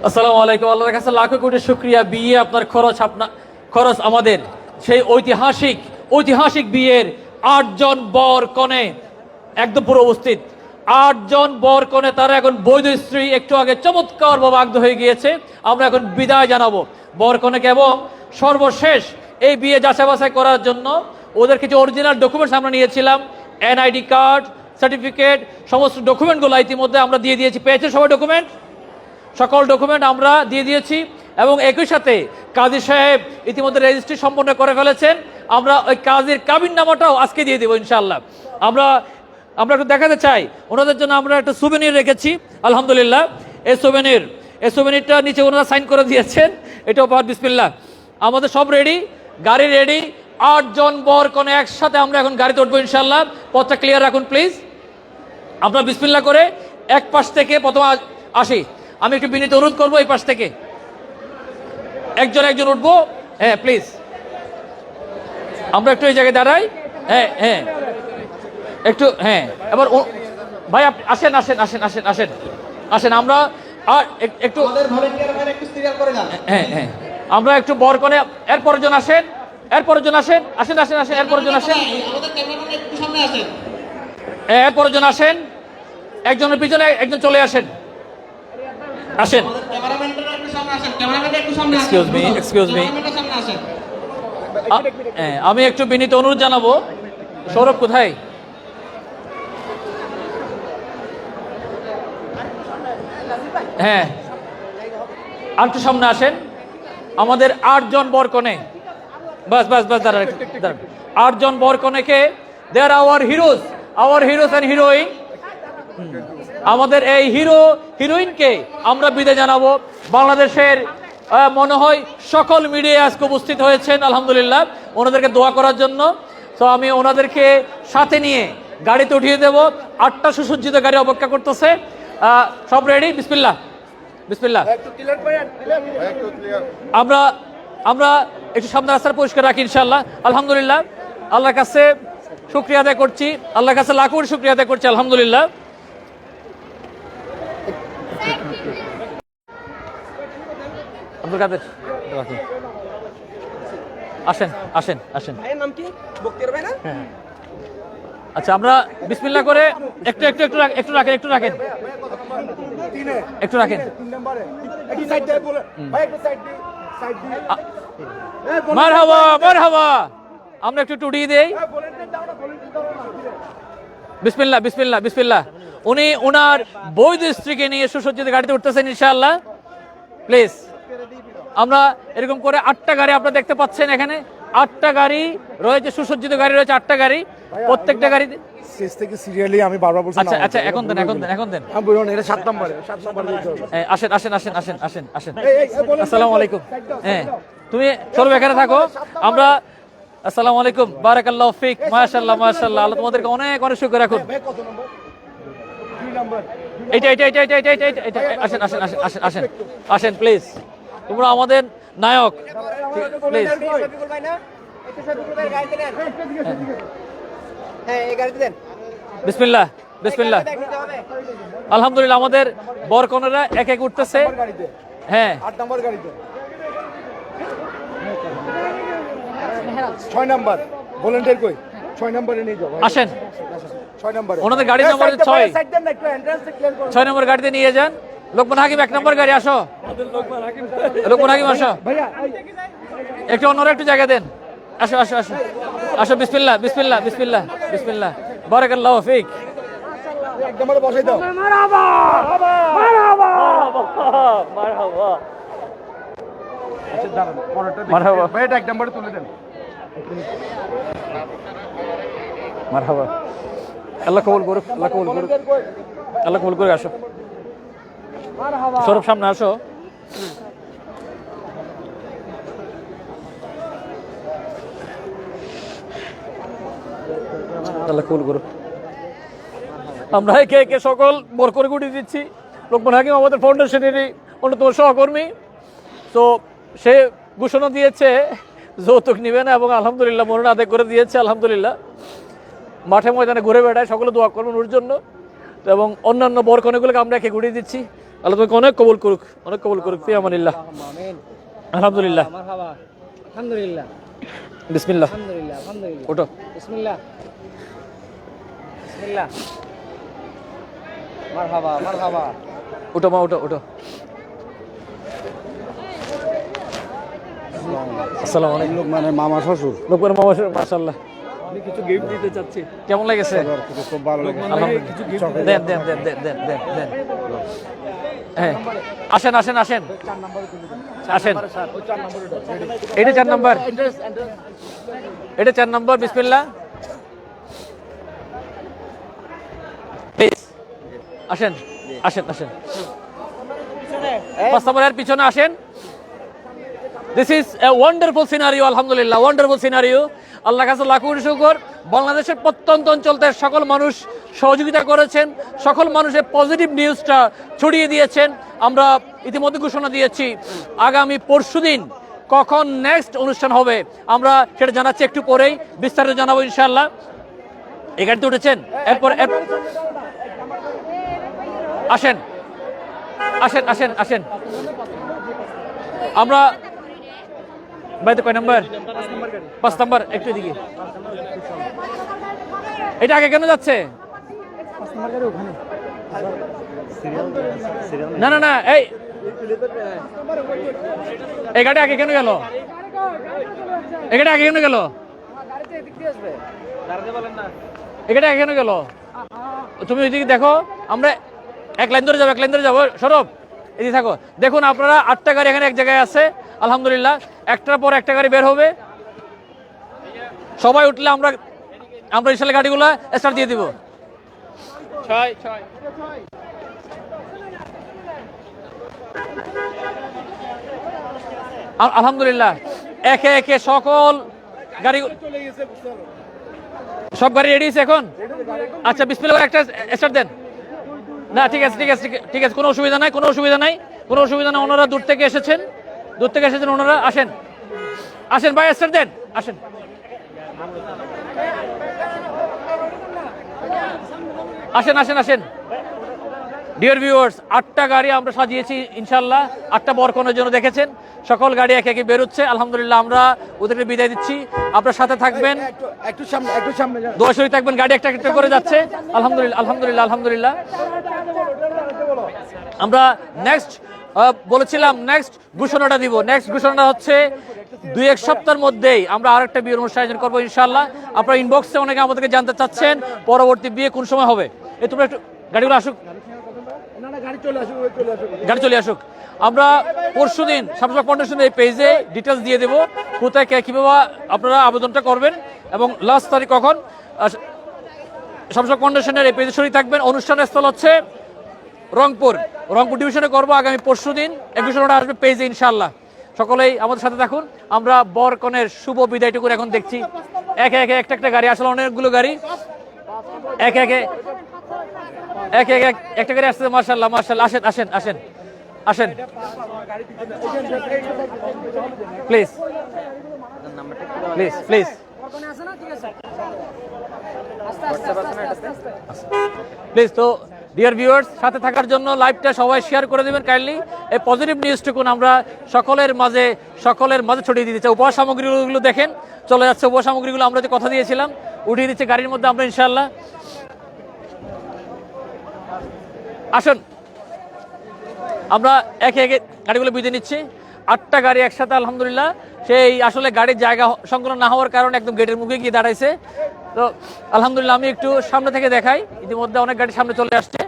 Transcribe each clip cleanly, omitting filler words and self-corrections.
আসসালামু আলাইকুম। আল্লাহর কাছে লাখো কোটি শুকরিয়া। বিয়ে আপনার খরচ আমাদের সেই ঐতিহাসিক বিয়ের 8 জন বর কনে একদম পুরো উপস্থিত। 8 জন বর কনে তারা এখন বৈধ স্ত্রী একটু আগে চমৎকার ভাবে আগ্ধ হয়ে গিয়েছে। আমরা এখন বিদায় জানাবো বর কনেকে এবং সর্বশেষ এই বিয়ে যাচাই বাছাই করার জন্য ওদের কিছু অরিজিনাল ডকুমেন্টস আমরা নিয়েছিলাম, এনআইডি কার্ড, সার্টিফিকেট, সমস্ত ডকুমেন্টগুলো ইতিমধ্যে আমরা দিয়ে দিয়েছি। পেয়েছে সবাই ডকুমেন্ট? সকল ডকুমেন্ট আমরা দিয়ে দিয়েছি এবং একই সাথে কাজী সাহেব ইতিমধ্যে রেজিস্ট্রি সম্পন্ন করে ফেলেছেন। আমরা ওই কাজীর কাবিননামাটাও আজকে দিয়ে দেবো ইনশাআল্লাহ। আমরা একটু দেখাতে চাই ওনাদের জন্য আমরা একটা সুভেনির রেখেছি আলহামদুলিল্লাহ। এই সুভেনিরটা নিচে ওনারা সাইন করে দিয়েছেন। এটাও পাওয়ার বিসমিল্লাহ। আমাদের সব রেডি, গাড়ি রেডি। 8 জন বর কোনে একসাথে আমরা এখন গাড়িতে উঠবো ইনশাআল্লাহ। পথটা ক্লিয়ার রাখুন প্লিজ। আমরা বিসমিল্লাহ করে এক পাশ থেকে প্রথম আসি। আমি একটু বিনীত অনুরোধ করবো এই পাশ থেকে একজন উঠবো। হ্যাঁ প্লিজ, আমরা একটু এই জায়গায় দাঁড়াই। হ্যাঁ একটু, হ্যাঁ এবার ভাই আসেন আসেন আসেন আসেন আসেন আসেন আমরা আর একটু হ্যাঁ আমরা একটু বর কোণে এরপরের জন আসেন, এরপরের জন আসেন, আসেন আসেন আসেন এরপরের জন আসেন, এরপরের জন আসেন, একজনের পিছনে একজন চলে আসেন, আসেন। এক্সকিউজ মি আমি একটু বিনীত অনুরোধ জানাবো। সৌরভ কোথায়? হ্যাঁ আরেকটু সামনে আসেন। আমাদের 8 জন বর কনে, বাস দাঁড়ান 8 জন বর কনেকে, দে আর আওয়ার হিরোজ অ্যান্ড হিরোইন। আমাদের এই হিরোইনকে আমরা বিদায় জানাবো। বাংলাদেশের মনে হয় সকল মিডিয়ায় আজকে উপস্থিত হয়েছেন আলহামদুলিল্লাহ ওনাদেরকে দোয়া করার জন্য। তো আমি ওনাদেরকে সাথে নিয়ে গাড়িতে উঠিয়ে দেব। 8টা সুসজ্জিত গাড়ি অপেক্ষা করতেছে। সব রেডি? বিসমিল্লাহ বিসমিল্লাহ। আমরা একটু সামনে রাস্তার পরিষ্কার রাখি ইনশাআল্লাহ। আলহামদুলিল্লাহ আল্লাহর কাছে শুকরিয়া আদায় করছি, আল্লাহর কাছে লাখো কোটি শুকরিয়া আদায় করছি আলহামদুলিল্লাহ। আব্দুল কাদের আসেন আসেন আসেন। আচ্ছা আমরা বিসমিল্লাহ করে একটু রাখেন। মারহাবা আমরা একটু উঠিয়ে দেই। বিসমিল্লাহ। উনি ওনার বৈধ স্ত্রীকে নিয়ে সুসজ্জিত গাড়িতে উঠতেছেন ইনশাআল্লাহ। প্লিজ আমরা এরকম করে 8টা গাড়ি আপনারা দেখতে পাচ্ছেন এখানে। 8টা গাড়ি রয়েছে, সুসজ্জিত গাড়ি রয়েছে 8টা গাড়ি। প্রত্যেকটা গাড়িতে শেষ থেকে সিরিয়ালি আমি বারবার বলছি। আচ্ছা এখন দেন। আমি বলুন এটা 7 নম্বরে আসেন। আসসালামু আলাইকুম। হ্যাঁ তুমি সরব এখানে থাকো। আমরা আসসালামু আলাইকুম, বারাকাল্লাহু ফিক, মাশাআল্লাহ আল্লাহ তোমাদেরকে অনেক শুকর রাখুন। এইটা আসেন প্লিজ। তোমরা আমাদের নায়ক প্লিজ। বিসমিল্লাহ আলহামদুলিল্লাহ আমাদের বরকনেরা এক উঠতেছে। হ্যাঁ 8 নম্বর গাড়িতে 6 নম্বর ভলান্টিয়ার কই? 6 নম্বরে নিয়ে যাও। আসেন 6 নম্বরে ওনাদের গাড়ি নম্বর 6 নম্বর গাড়িতে নিয়ে যান। লোকমান হাকিম 1 নম্বর গাড়ি আসো। লোকমান হাকিম আসো একটু অন্যরা একটু জায়গা দেন। আসো বিসমিল্লাহ বারাকাল্লাহু ফিক। এক নম্বরে বসাই দাও। মারহাবা আচ্ছা দাঁড়ান পরেরটা ভাই এটা 1 নম্বরে তুলে দেন। মারহাবা আল্লাহ কবুল করুক। আসো সৌরভ সামনে আসো। আল্লাহ কবুল করুক। আমরা একে সকল বর করে গুটি দিচ্ছি। লোকমান হাকিম আমাদের ফাউন্ডেশনেরই অন্যতম সহকর্মী। তো সে ঘোষণা দিয়েছে যৌতুক নিবে না এবং আলহামদুলিল্লাহ মনোনয়ন আদায় করে দিয়েছে আলহামদুলিল্লাহ। মাঠে ময়দানে ঘুরে বেড়ায়, সকলে দোয়া করবেন ওর জন্য। এবং অন্যান্য বর কনেগুলোকে আমরা একে ঘুরিয়ে দিচ্ছি। আল্লাহ তোমাকে অনেক কবুল করুক, অনেক কবুল করুক। ফি আমানিল্লাহ। আমিন। আলহামদুলিল্লাহ। মারহাবা। আলহামদুলিল্লাহ। বিসমিল্লাহ। আলহামদুলিল্লাহ। আলহামদুলিল্লাহ। ওঠো। বিসমিল্লাহ। বিসমিল্লাহ। মারহাবা, মারহাবা। ওঠো মা, ওঠো ওঠো। আসসালামু আলাইকুম। মানে মামা শ্বশুর লোকমান মামা, মাশাআল্লাহ। আমি কিছু গিফট দিতে চাচ্ছি। কেমন লেগেছে? খুব ভালো লাগে। আলহামদুলিল্লাহ। দেন দেন দেন দেন দেন দেন দেন। হ্যাঁ, আসেন আসেন আসেন আসেন। এটা 4 নাম্বার, এটা 4 নাম্বার। বিসমিল্লাহ। আসেন আসেন আসেন। 5 নাম্বারের পিছনে আসেন। This is a wonderful scenario. আলহামদুলিল্লাহ, ওয়ান্ডারফুল সিনারিও। আল্লাহ কাছে লাখ কোটি শুকর। বাংলাদেশের প্রত্যন্ত অঞ্চলতে সকল মানুষ সহযোগিতা করেছেন, সকল মানুষের পজিটিভ নিউজটা ছড়িয়ে দিয়েছেন। আমরা ইতিমধ্যে ঘোষণা দিয়েছি আগামী পরশুদিন কখন নেক্সট অনুষ্ঠান হবে আমরা সেটা জানাচ্ছি একটু পরেই, বিস্তারিত জানাবো ইনশাআল্লাহ। এই গাড়িতে উঠেছেন, এরপর আসেন আসেন আসেন আসেন। আমরা বাইতে কয় নাম্বার? 5 নাম্বার। একটু এদিকে। এটা আগে কেন যাচ্ছে? না না না, এই গাড়ি আগে কেন গেল? এই গাড়ি আগে কেন গেল? এই গাড়ি আগে কেন গেল? তুমি ওইদিকে দেখো, আমরা এক লাইন ধরে যাবো, এক লাইন ধরে যাবো। সৌরভ এদিকে থাকো। দেখুন আপনারা 8টা গাড়ি এখানে এক জায়গায় আছে। আলহামদুলিল্লাহ, একটার পর একটা গাড়ি বের হবে। সবাই উঠলে আমরা ইনশাআল্লাহ গাড়িগুলো স্টার্ট দিয়ে দিব। আলহামদুলিল্লাহ, একে একে সকল গাড়ি, সব গাড়ি রেডি আছে এখন। আচ্ছা, বিসমিল্লাহ, একটা স্টার্ট দেন। না ঠিক আছে ঠিক আছে ঠিক আছে, কোনো অসুবিধা নাই, কোনো অসুবিধা নাই, কোনো অসুবিধা নাই। ওনারা দূর থেকে এসেছেন, দূর থেকে এসেছেন ওনারা। আসেন আসেন ভাই, স্টার্ট দেন, আসেন। আসেন আসেন আসেন। ডিয়ার ভিউয়ার্স, 8টা গাড়ি আমরা সাজিয়েছি ইনশাআল্লাহ। 8টা বরকনের জন্য দেখেছেন, সকল গাড়ি একে একে বেরোচ্ছে। আলহামদুলিল্লাহ, আমরা ওদেরকে বিদায় দিচ্ছি। আপনার সাথে থাকবেন, একটু সামনে, একটু সামনে যান। দোয়া শরীর থাকবেন। গাড়ি একটা একটা করে যাচ্ছে। আলহামদুলিল্লাহ আলহামদুলিল্লাহ আলহামদুলিল্লাহ। আমরা নেক্সট বলেছিলাম নেক্সট ঘোষণাটা দিব। নেক্সট ঘোষণাটা হচ্ছে 2-1 সপ্তাহের মধ্যেই আমরা আরেকটা বিয়ের অনুষ্ঠান আয়োজন করবো ইনশাআল্লাহ। আপনারা ইনবক্সে অনেকে আমাদেরকে জানতে চাচ্ছেন পরবর্তী বিয়ে কোন সময় হবে। তোমরা একটু গাড়িগুলো আসুক, গাড়ি চলে আসুক। আমরা পরশুদিন শামসুল ফাউন্ডেশনের এই পেজে ডিটেলস দিয়ে দেবো, কোথায় কিভাবে আপনারা আবেদনটা করবেন এবং লাস্ট তারিখ কখন। শামসুল ফাউন্ডেশনের এই পেজে সরিয়ে থাকবেন। অনুষ্ঠানের স্থল হচ্ছে রংপুর ডিভিশনে করবো আগামী পরশুদিন। ঘোষণাটা আসবে পেজে ইনশাআল্লাহ। সকলেই আমাদের সাথে থাকুন। আমরা বর কনের শুভ বিদায়টুকু এখন দেখছি। একে একে একটা একটা গাড়ি, আসলে অনেকগুলো গাড়ি একে একে একে একে একটা গাড়ি আসছে। মার্শাল্লাহ মার্শাল্লাহ। আসেন আসেন আসেন আসেন প্লিজ প্লিজ প্লিজ। প্লিজ, তো ডিয়ার ভিউয়ার্স, সাথে থাকার জন্য লাইভটা সবাই শেয়ার করে দেবেন কাইন্ডলি। এই পজিটিভ নিউজটুকুন আমরা সকলের মাঝে ছড়িয়ে দিতে চাই। উপহার সামগ্রীগুলো দেখেন চলে যাচ্ছে। উপহার সামগ্রীগুলো আমরা যে কথা দিয়েছিলাম উঠিয়ে দিচ্ছে গাড়ির মধ্যে আমরা ইনশাআল্লাহ। আসুন, আমরা একে একে গাড়িগুলো বিদায় নিচ্ছি। 8টা গাড়ি একসাথে আলহামদুলিল্লাহ। সেই আসলে গাড়ির জায়গা সংকলন না হওয়ার কারণে একদম গেটের মুখে গিয়ে দাঁড়াইছে। তো আলহামদুলিল্লাহ, আমি একটু সামনে থেকে দেখাই। ইতিমধ্যে অনেক গাড়ি সামনে চলে আসছে।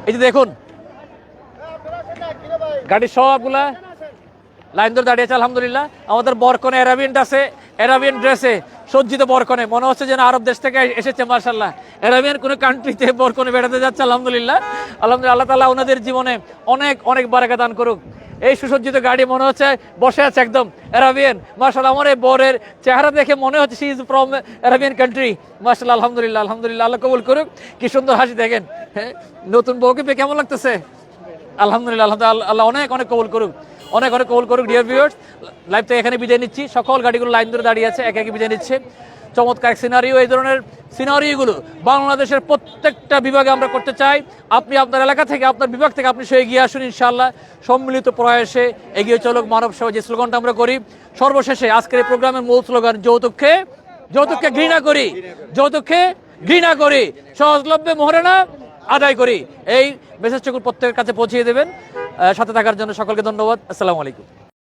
এই যে দেখুন, গাড়ি সবগুলা লাইন ধরে দাঁড়িয়েছে আলহামদুলিল্লাহ। আমাদের বরকনে অ্যারাবিয়ান আছে, অ্যারাবিয়ান ড্রেসে সজ্জিত বরকনে, মনে হচ্ছে যেন আরব দেশ থেকে এসেছে। মার্শাল্লাহ, অ্যারাবিয়ান কোনো কান্ট্রিতে বরকনে বেড়াতে যাচ্ছে আলহামদুলিল্লাহ। আলহামদুলিল্লাহ, আল্লাহ তাআলা ওনাদের জীবনে অনেক অনেক বারাকা দান করুক। এই সুসজ্জিত গাড়ি মনে হচ্ছে বসে আছে একদম অ্যারাবিয়ান। মার্শাল্লাহ, আমার এই বরের চেহারা দেখে মনে হচ্ছে she is from Arabian country. মার্শাল্লাহ, আলহামদুলিল্লাহ আলহামদুলিল্লাহ। আল্লাহ কবুল করুক। কি সুন্দর হাসি দেখেন। হ্যাঁ, নতুন বউকে পেয়ে কেমন লাগতেছে? আলহামদুলিল্লাহ আলহামদুলিল্লাহ। আল্লাহ অনেক অনেক কবুল করুক, অনেক অনেক কবুল করুক। ডিয়ার ভিউয়ার্স, লাইভ থেকে এখানে বিদায় নিচ্ছি। সকল গাড়িগুলো লাইন ধরে দাঁড়িয়ে আছে, একে একে বিদায় নিচ্ছে। চমৎকার এক সিনারিও। এই ধরনের সিনারিওগুলো বাংলাদেশের প্রত্যেকটা বিভাগে আমরা করতে চাই। আপনি আপনার এলাকা থেকে, আপনার বিভাগ থেকে আপনি সে এগিয়ে আসুন, ইনশাআল্লাহ সম্মিলিত প্রয়াসে এগিয়ে চলুক মানব সেবা, যে স্লোগানটা আমরা করি। সর্বশেষে আজকের এই প্রোগ্রামের মূল স্লোগান, যৌতুককে ঘৃণা করি, যৌতুককে ঘৃণা করি, সহজলভ্যে মোহরানা আদায় করি। এই মেসেজটুকু প্রত্যেকের কাছে পৌঁছিয়ে দেবেন। সাথে থাকার জন্য সকলকে ধন্যবাদ। আসসালামু আলাইকুম।